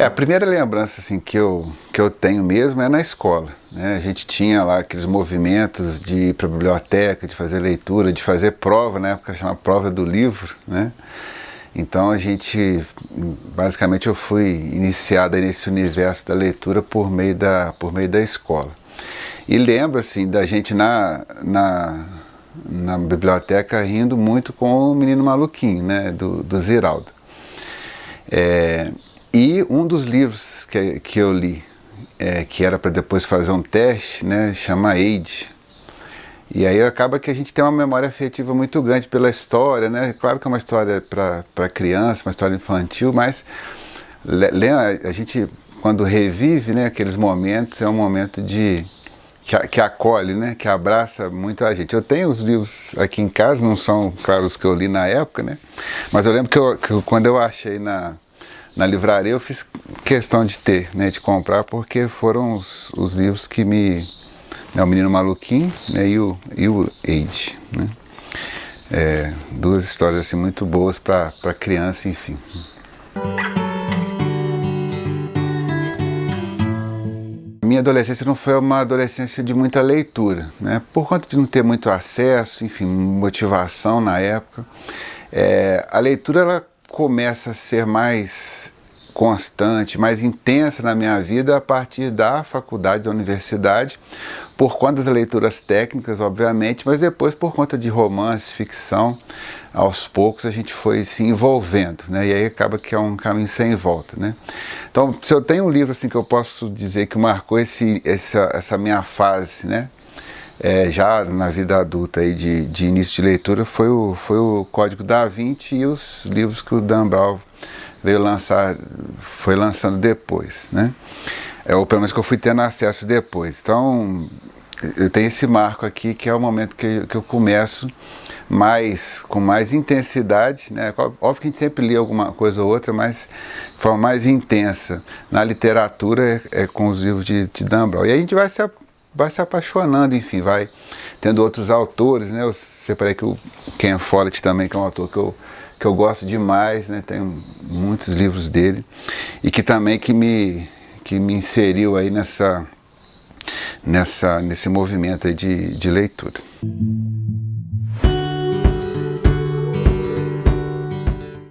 A primeira lembrança assim, que eu tenho mesmo é na escola, né? A gente tinha lá aqueles movimentos de ir para a biblioteca, de fazer leitura, de fazer prova, na época chamava prova do livro, né? Então basicamente eu fui iniciada nesse universo da leitura por meio da escola. E lembro assim da gente na biblioteca rindo muito com o Menino Maluquinho, né? Do Ziraldo. E um dos livros que eu li, que era para depois fazer um teste, né, chama Age. E aí acaba que a gente tem uma memória afetiva muito grande pela história, né? Claro que é uma história para criança, uma história infantil, mas a gente, quando revive, né, aqueles momentos, é um momento que acolhe, né, que abraça muito a gente. Eu tenho os livros aqui em casa, não são, claro, os que eu li na época, né? Mas eu lembro que quando eu achei na livraria, eu fiz questão de ter, né, de comprar, porque foram os livros que o Menino Maluquinho, né, e o Age, né? Duas histórias assim, muito boas para criança, enfim. Minha adolescência não foi uma adolescência de muita leitura, né? Por conta de não ter muito acesso, enfim, motivação na época. A leitura ela começa a ser mais constante, mais intensa na minha vida a partir da faculdade, da universidade, por conta das leituras técnicas, obviamente, mas depois por conta de romance, ficção, aos poucos a gente foi se envolvendo, né? E aí acaba que é um caminho sem volta, né? Então, se eu tenho um livro assim que eu posso dizer que marcou essa minha fase, né? Já na vida adulta aí de início de leitura foi o Código da Vinci e os livros que o Dan Brown foi lançando depois, né? Ou pelo menos que eu fui tendo acesso depois. Então, eu tenho esse marco aqui que é o momento que eu começo com mais intensidade, né? Óbvio que a gente sempre lê alguma coisa ou outra, mas de forma mais intensa na literatura com os livros de Dan Brown. E aí a gente vai se apaixonando, enfim, vai tendo outros autores, né? Eu separei que o Ken Follett também, que é um autor que eu gosto demais, né? Tenho muitos livros dele e que também que me inseriu aí nesse movimento aí de leitura.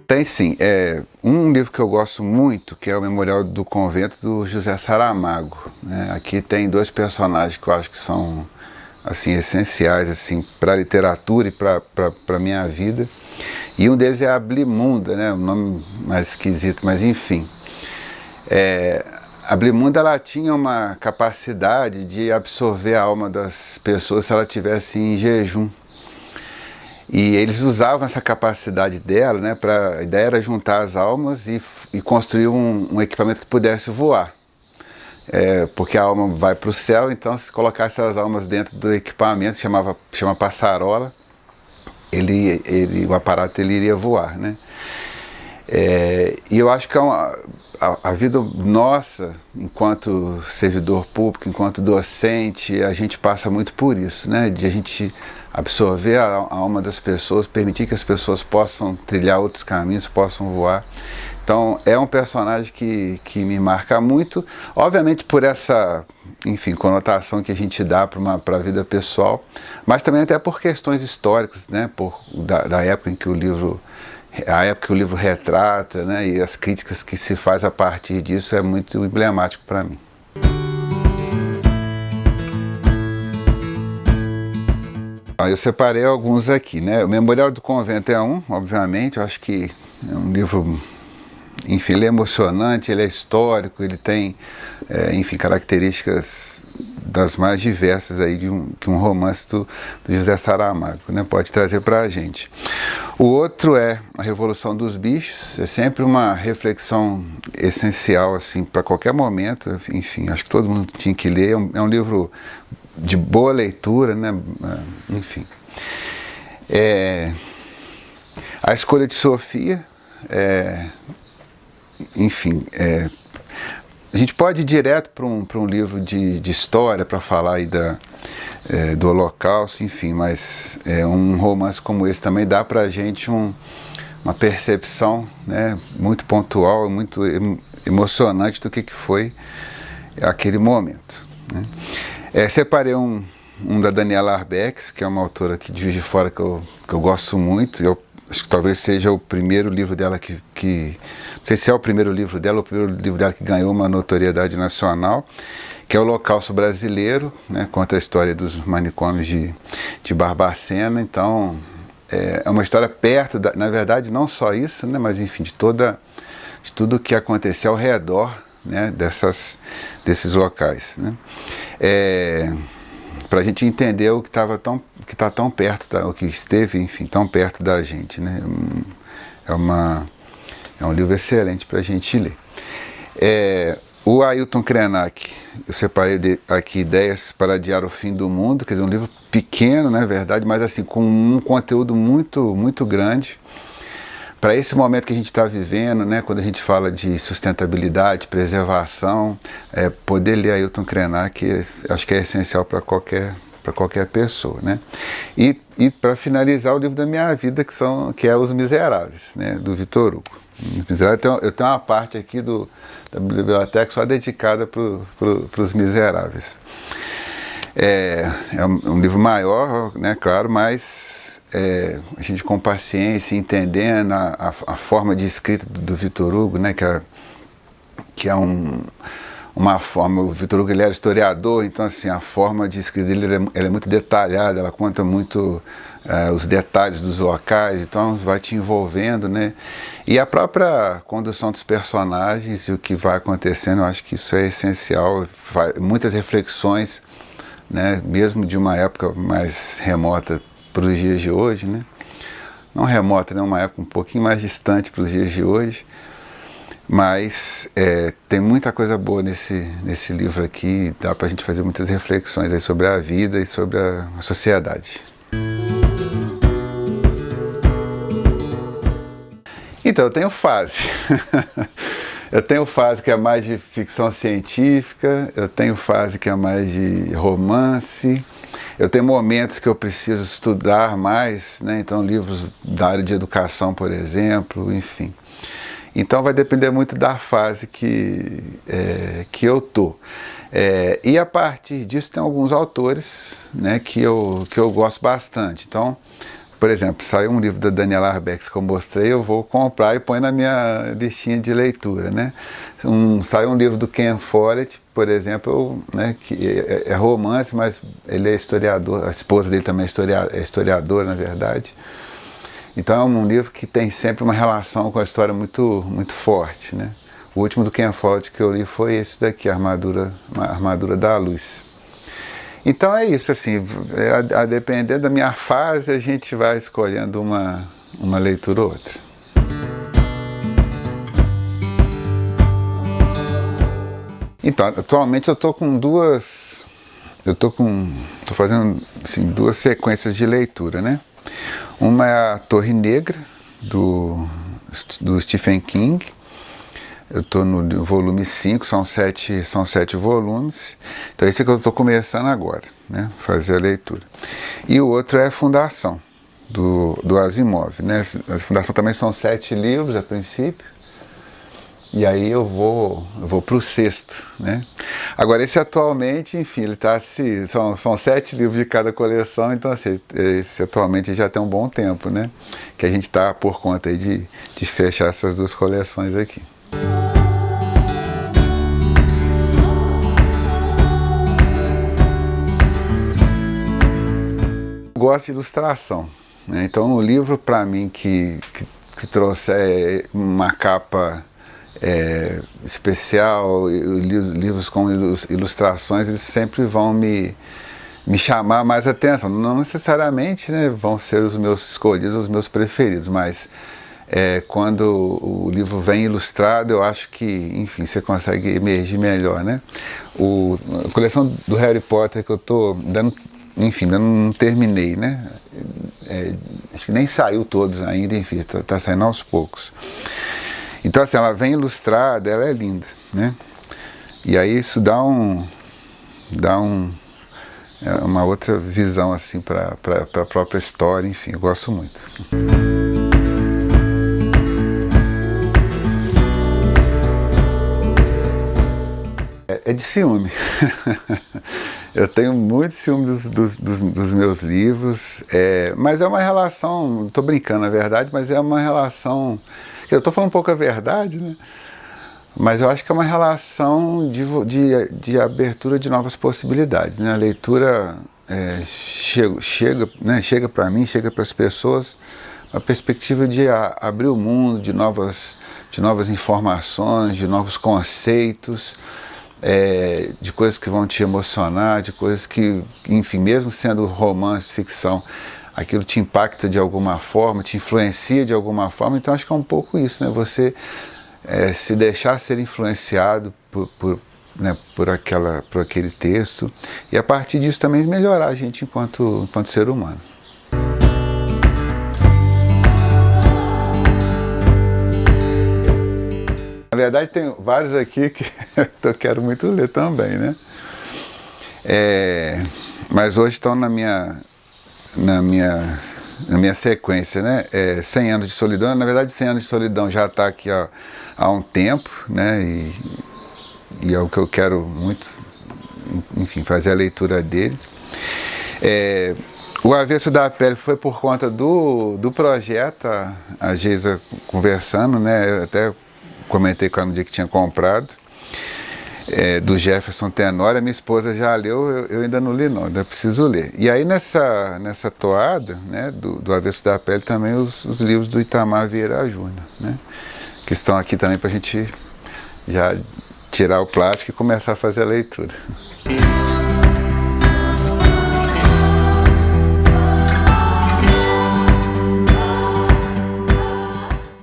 Tem sim, um livro que eu gosto muito, que é o Memorial do Convento, do José Saramago, né? Aqui tem dois personagens que eu acho que são assim, essenciais assim, para a literatura e para a minha vida. E um deles é a Blimunda, né? Um nome mais esquisito, mas enfim. A Blimunda ela tinha uma capacidade de absorver a alma das pessoas se ela estivesse em jejum. E eles usavam essa capacidade dela, né? A ideia era juntar as almas e construir um equipamento que pudesse voar. Porque a alma vai para o céu, então se colocasse as almas dentro do equipamento, chama passarola, o aparato iria voar, né? E eu acho que a vida nossa, enquanto servidor público, enquanto docente, a gente passa muito por isso, né? De a gente absorver a alma das pessoas, permitir que as pessoas possam trilhar outros caminhos, possam voar. Então é um personagem que me marca muito, obviamente por essa, enfim, conotação que a gente dá para a vida pessoal, mas também até por questões históricas, né? Da época em que o livro retrata, né? E as críticas que se faz a partir disso é muito emblemático para mim. Eu separei alguns aqui, né? O Memorial do Convento é obviamente, eu acho que é um livro, enfim, ele é emocionante, ele é histórico, ele tem, enfim, características das mais diversas aí que um romance do José Saramago, né, pode trazer para a gente. O outro é A Revolução dos Bichos, é sempre uma reflexão essencial assim para qualquer momento, enfim, acho que todo mundo tinha que ler, é um livro de boa leitura, né, enfim. A Escolha de Sofia, enfim, a gente pode ir direto para um livro de história para falar aí do Holocausto, enfim, mas um romance como esse também dá para a gente uma percepção, né, muito pontual, muito emocionante do que foi aquele momento, né. Separei um da Daniela Arbex, que é uma autora aqui de Juiz de Fora que eu gosto muito. Eu acho que talvez seja o primeiro livro dela não sei se é o primeiro livro dela, ou o primeiro livro dela que ganhou uma notoriedade nacional, que é o Holocausto Brasileiro, né, conta a história dos manicômios de Barbacena. Então, é uma história perto, na verdade, não só isso, né, mas enfim, de tudo que aconteceu ao redor, né, desses locais, né. Para a gente entender o que está tão perto, o que esteve, enfim, tão perto da gente, né. É um livro excelente para a gente ler. O Ailton Krenak, eu separei aqui Ideias para Adiar o Fim do Mundo, quer dizer, um livro pequeno, na verdade, mas assim, com um conteúdo muito, muito grande. Para esse momento que a gente está vivendo, né, quando a gente fala de sustentabilidade, preservação, poder ler Ailton Krenak, acho que é essencial para qualquer pessoa, né? E para finalizar, o livro da minha vida, que é Os Miseráveis, né, do Victor Hugo. Eu tenho uma parte aqui da biblioteca só dedicada para os Miseráveis. É um livro maior, né, claro, mas a gente com paciência, entendendo a forma de escrita do Victor Hugo, né, que é uma forma. O Victor Hugo, ele era historiador, então assim, a forma de escrita dele ela é muito detalhada, ela conta muito os detalhes dos locais, então vai te envolvendo, né? E a própria condução dos personagens e o que vai acontecendo, eu acho que isso é essencial. Muitas reflexões, né, mesmo de uma época mais remota para os dias de hoje, né? Não remota, né? Uma época um pouquinho mais distante para os dias de hoje, mas tem muita coisa boa nesse livro aqui. Dá para a gente fazer muitas reflexões aí sobre a vida e sobre a sociedade. Então, eu tenho fase. Eu tenho fase que é mais de ficção científica, eu tenho fase que é mais de romance, eu tenho momentos que eu preciso estudar mais, né? Então livros da área de educação, por exemplo, enfim. Então vai depender muito da fase que eu tô. E a partir disso tem alguns autores, né, que eu gosto bastante. Então, por exemplo, saiu um livro da Daniela Arbex que eu mostrei, eu vou comprar e põe na minha listinha de leitura, né? Saiu um livro do Ken Follett, por exemplo, né, que é romance, mas ele é historiador, a esposa dele também é historiadora, na verdade. Então é um livro que tem sempre uma relação com a história muito, muito forte, né? O último do Ken Follett que eu li foi esse daqui, a Armadura da Luz. Então é isso, assim, a depender da minha fase, a gente vai escolhendo uma leitura ou outra. Então, atualmente eu estou fazendo assim, duas sequências de leitura, né? Uma é a Torre Negra, do Stephen King. Eu estou no volume 5, são sete volumes. Então esse é que eu estou começando agora, né? Fazer a leitura. E o outro é a Fundação, do Asimov, né? A Fundação também são 7 livros a princípio. E aí eu vou para o 6º, né? Agora esse atualmente, enfim, ele está assim, são 7 livros de cada coleção, então assim, esse atualmente já tem um bom tempo, né? Que a gente está por conta aí de fechar essas duas coleções aqui. Eu gosto de ilustração, né? Então o livro para mim que trouxe uma capa especial, livros com ilustrações, eles sempre vão me chamar mais atenção. Não necessariamente, né, vão ser os meus escolhidos, os meus preferidos, mas quando o livro vem ilustrado, eu acho que, enfim, você consegue emergir melhor, né? A coleção do Harry Potter que eu estou dando, enfim, ainda não terminei, né? Acho que nem saiu todos ainda, enfim, está saindo aos poucos. Então, assim, ela vem ilustrada, ela é linda, né? E aí isso dá uma outra visão, assim, para a própria história, enfim, eu gosto muito. é de ciúme. Eu tenho muito ciúme dos meus livros, mas é uma relação, estou brincando na verdade, mas é uma relação, eu estou falando um pouco a verdade, né? Mas eu acho que é uma relação de abertura de novas possibilidades, né? A leitura chega para mim, chega para as pessoas, a perspectiva de abrir o mundo, de novas informações, de novos conceitos, de coisas que vão te emocionar, de coisas que, enfim, mesmo sendo romance, ficção, aquilo te impacta de alguma forma, te influencia de alguma forma. Então acho que é um pouco isso, né? Você se deixar ser influenciado por aquele texto e a partir disso também melhorar a gente enquanto ser humano. Na verdade tem vários aqui que eu quero muito ler também, né? Mas hoje estão na minha sequência, né? 100 anos de solidão. Na verdade 100 anos de solidão já está aqui há um tempo, né? E é o que eu quero muito, enfim, fazer a leitura dele. O Avesso da Pele foi por conta do projeto, a Geisa conversando, né? Eu até comentei com ela no dia que tinha comprado, do Jefferson Tenório. A minha esposa já leu, eu ainda não li não, ainda preciso ler. E aí nessa toada, né, do Avesso da Pele também os livros do Itamar Vieira Júnior, né, que estão aqui também para a gente já tirar o plástico e começar a fazer a leitura.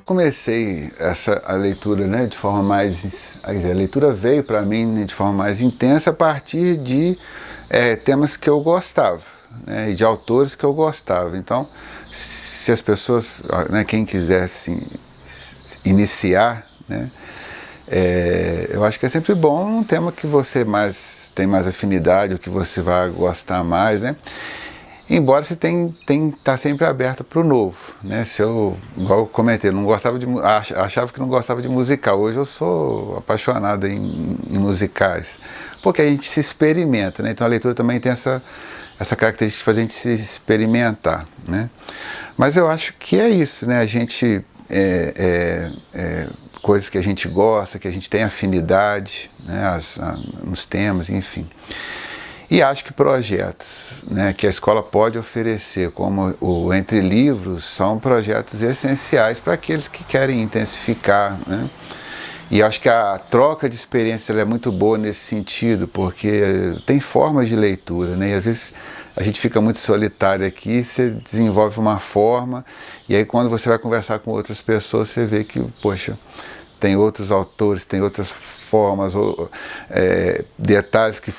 Comecei a leitura, né, de forma mais... Quer dizer, a leitura veio para mim, né, de forma mais intensa a partir de temas que eu gostava, né, e de autores que eu gostava. Então, se as pessoas, né, quem quisesse iniciar, né, eu acho que é sempre bom um tema que você tem mais afinidade, ou que você vai gostar mais, né? Embora você tá sempre aberto para o novo, né? Igual eu comentei, não gostava achava que não gostava de musical. Hoje eu sou apaixonado em musicais, porque a gente se experimenta, né? Então a leitura também tem essa característica de fazer a gente se experimentar, né? Mas eu acho que é isso, né? A gente coisas que a gente gosta, que a gente tem afinidade, né? Nos temas, enfim. E acho que projetos, né, que a escola pode oferecer, como o Entre Livros, são projetos essenciais para aqueles que querem intensificar, né? E acho que a troca de experiência ela é muito boa nesse sentido, porque tem formas de leitura, né? E às vezes a gente fica muito solitário aqui, você desenvolve uma forma, e aí quando você vai conversar com outras pessoas, você vê que, poxa, tem outros autores, tem outras formas, detalhes que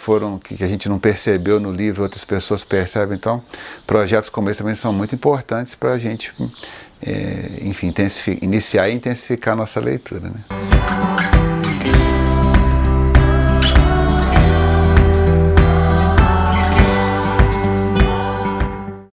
a gente não percebeu no livro, outras pessoas percebem. Então, projetos como esse também são muito importantes para a gente, enfim, iniciar e intensificar a nossa leitura, né?